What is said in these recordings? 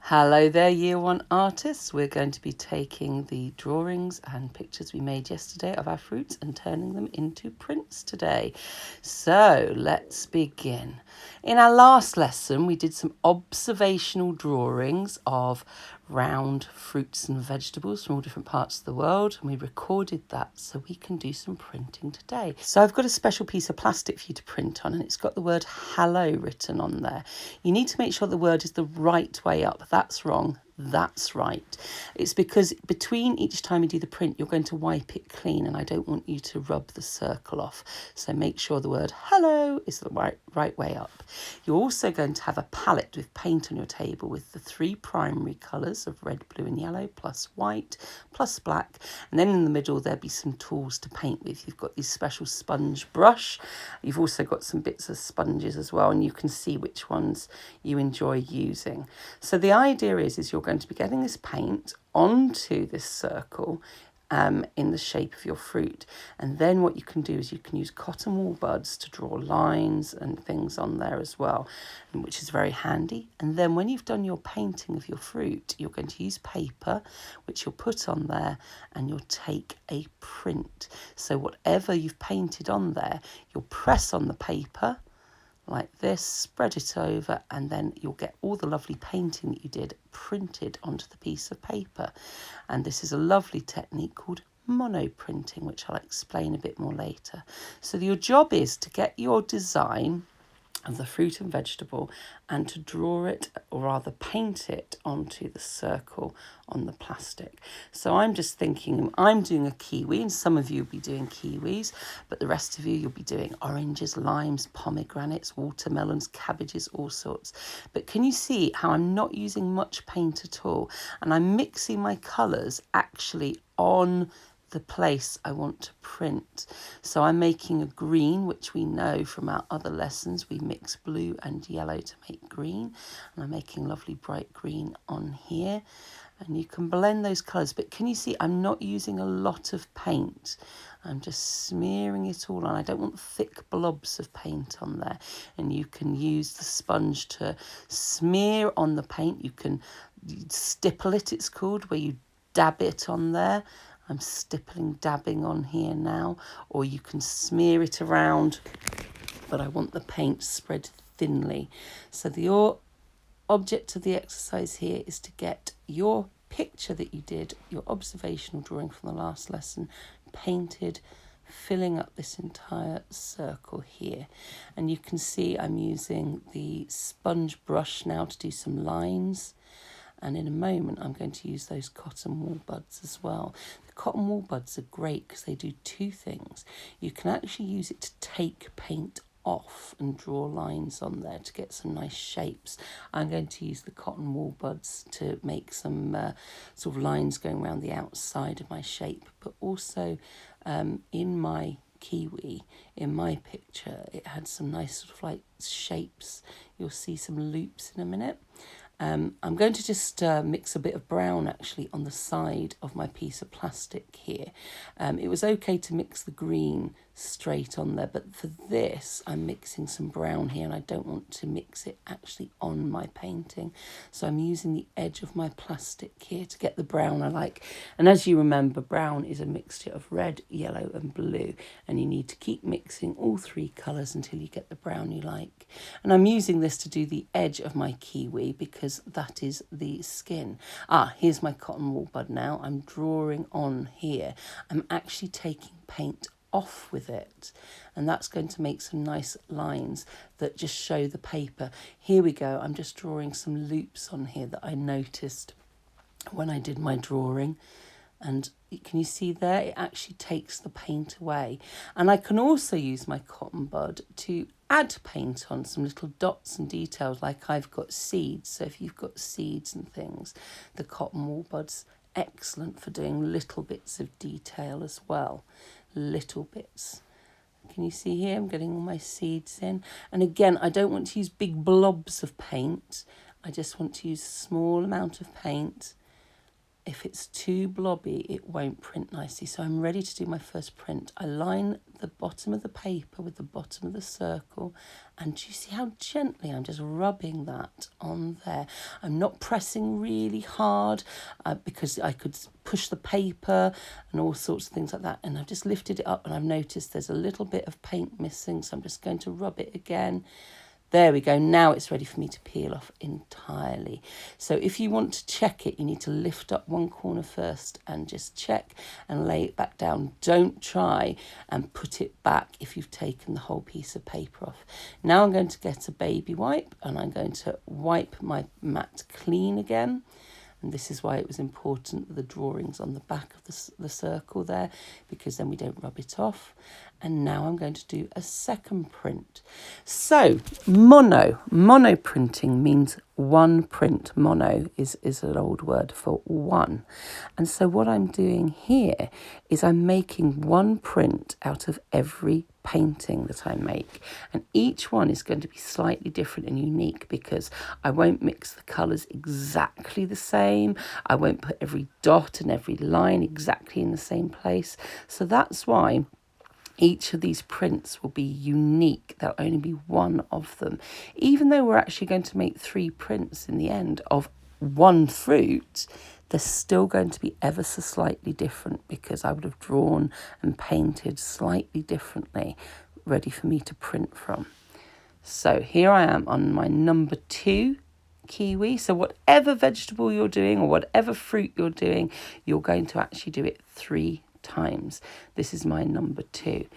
Hello there, Year 1 artists. We're going to be taking the drawings and pictures we made yesterday of our fruits and turning them into prints today. So let's begin. In our last lesson, we did some observational drawings of round fruits and vegetables from all different parts of the world, and we recorded that so we can do some printing today. So I've got a special piece of plastic for you to print on, and it's got the word hello written on there. You need to make sure the word is the right way up. That's wrong. That's right. It's because between each time you do the print, you're going to wipe it clean, and I don't want you to rub the circle off. So make sure the word hello is the right way up. You're also going to have a palette with paint on your table with the 3 primary colours of red, blue and yellow, plus white, plus black. And then in the middle, there'll be some tools to paint with. You've got this special sponge brush. You've also got some bits of sponges as well, and you can see which ones you enjoy using. So the idea is you're going to be getting this paint onto this circle in the shape of your fruit. And then what you can do is you can use cotton wool buds to draw lines and things on there as well, which is very handy. And then when you've done your painting of your fruit, you're going to use paper, which you'll put on there, and you'll take a print. So whatever you've painted on there, you'll press on the paper like this, spread it over, and then you'll get all the lovely painting that you did printed onto the piece of paper. And this is a lovely technique called monoprinting, which I'll explain a bit more later. So your job is to get your design of the fruit and vegetable and to draw it, or rather paint it, onto the circle on the plastic. So I'm just thinking, I'm doing a kiwi, and some of you will be doing kiwis, but the rest of you, you'll be doing oranges, limes, pomegranates, watermelons, cabbages, all sorts. But can you see how I'm not using much paint at all? And I'm mixing my colours actually on the place I want to print. So I'm making a green, which we know from our other lessons, we mix blue and yellow to make green. And I'm making lovely bright green on here. And you can blend those colours, but can you see I'm not using a lot of paint? I'm just smearing it all on. I don't want thick blobs of paint on there. And you can use the sponge to smear on the paint. You can stipple it, it's called, where you dab it on there. I'm dabbing on here now, or you can smear it around, but I want the paint spread thinly. So your object of the exercise here is to get your picture that you did, your observational drawing from the last lesson, painted, filling up this entire circle here. And you can see I'm using the sponge brush now to do some lines. And in a moment, I'm going to use those cotton wool buds as well. The cotton wool buds are great because they do 2 things. You can actually use it to take paint off and draw lines on there to get some nice shapes. I'm going to use the cotton wool buds to make some sort of lines going around the outside of my shape, but also in my kiwi, in my picture, it had some nice sort of like shapes. You'll see some loops in a minute. I'm going to just mix a bit of brown actually on the side of my piece of plastic here. It was okay to mix the green straight on there, but for this I'm mixing some brown here, and I don't want to mix it actually on my painting. So I'm using the edge of my plastic here to get the brown I like. And as you remember, brown is a mixture of red, yellow and blue, and you need to keep mixing all 3 colours until you get the brown you like. And I'm using this to do the edge of my kiwi because that is the skin. Here's my cotton wool bud now. I'm drawing on here. I'm actually taking paint off with it, and that's going to make some nice lines that just show the paper. Here we go. I'm just drawing some loops on here that I noticed when I did my drawing, and can you see there, it actually takes the paint away. And I can also use my cotton bud to add paint on some little dots and details, like I've got seeds. So if you've got seeds and things, the cotton wool bud's excellent for doing little bits of detail as well. Little bits. Can you see here? I'm getting all my seeds in. And again, I don't want to use big blobs of paint. I just want to use a small amount of paint if it's too blobby, it won't print nicely. So I'm ready to do my first print. I line the bottom of the paper with the bottom of the circle, and do you see how gently I'm just rubbing that on there? I'm not pressing really hard because I could push the paper and all sorts of things like that, and I've just lifted it up and I've noticed there's a little bit of paint missing, so I'm just going to rub it again. There we go. Now it's ready for me to peel off entirely. So if you want to check it, you need to lift up one corner first and just check and lay it back down. Don't try and put it back if you've taken the whole piece of paper off. Now I'm going to get a baby wipe and I'm going to wipe my mat clean again. And this is why it was important, the drawings on the back of the circle there, because then we don't rub it off. And now I'm going to do a second print. So mono printing means one print. Mono is an old word for one. And so what I'm doing here is I'm making one print out of every painting that I make, and each one is going to be slightly different and unique because I won't mix the colours exactly the same. I won't put every dot and every line exactly in the same place. So that's why each of these prints will be unique. There'll only be one of them. Even though we're actually going to make 3 prints in the end of one fruit, they're still going to be ever so slightly different because I would have drawn and painted slightly differently, ready for me to print from. So here I am on my number 2 kiwi. So whatever vegetable you're doing or whatever fruit you're doing, you're going to actually do it 3 times. This is my number 2.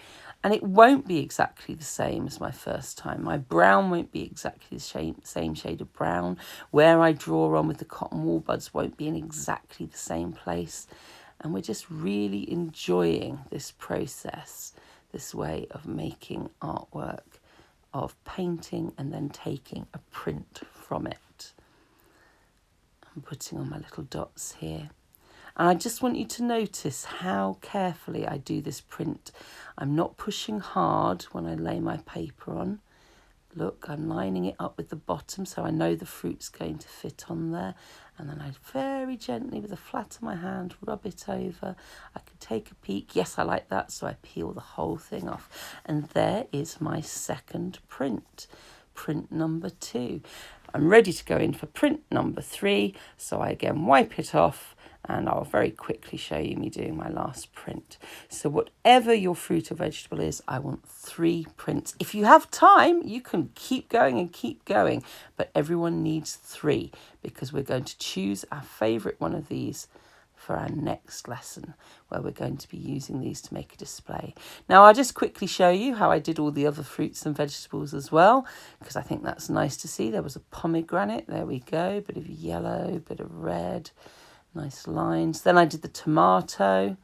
And it won't be exactly the same as my first time. My brown won't be exactly the same shade of brown. Where I draw on with the cotton wool buds won't be in exactly the same place. And we're just really enjoying this process, this way of making artwork, of painting and then taking a print from it. I'm putting on my little dots here. And I just want you to notice how carefully I do this print. I'm not pushing hard when I lay my paper on. Look, I'm lining it up with the bottom so I know the fruit's going to fit on there. And then I very gently, with the flat of my hand, rub it over. I can take a peek. Yes, I like that. So I peel the whole thing off. And there is my second print, print number 2. I'm ready to go in for print number 3. So I again wipe it off. And I'll very quickly show you me doing my last print. So whatever your fruit or vegetable is, I want 3 prints. If you have time, you can keep going and keep going. But everyone needs 3 because we're going to choose our favourite one of these for our next lesson, where we're going to be using these to make a display. Now, I'll just quickly show you how I did all the other fruits and vegetables as well, because I think that's nice to see. There was a pomegranate. There we go. Bit of yellow, bit of red. Nice lines. Then I did the tomato.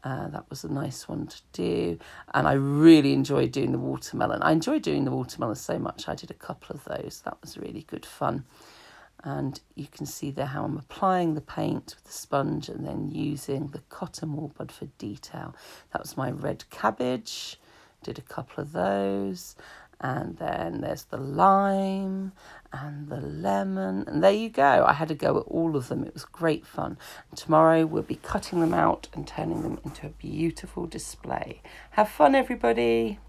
That was a nice one to do. And I really enjoyed doing the watermelon. I enjoyed doing the watermelon so much. I did a couple of those. That was really good fun. And you can see there how I'm applying the paint with the sponge and then using the cotton wool bud for detail. That was my red cabbage. Did a couple of those. And then there's the lime and the lemon. And there you go. I had a go at all of them. It was great fun. And tomorrow we'll be cutting them out and turning them into a beautiful display. Have fun, everybody.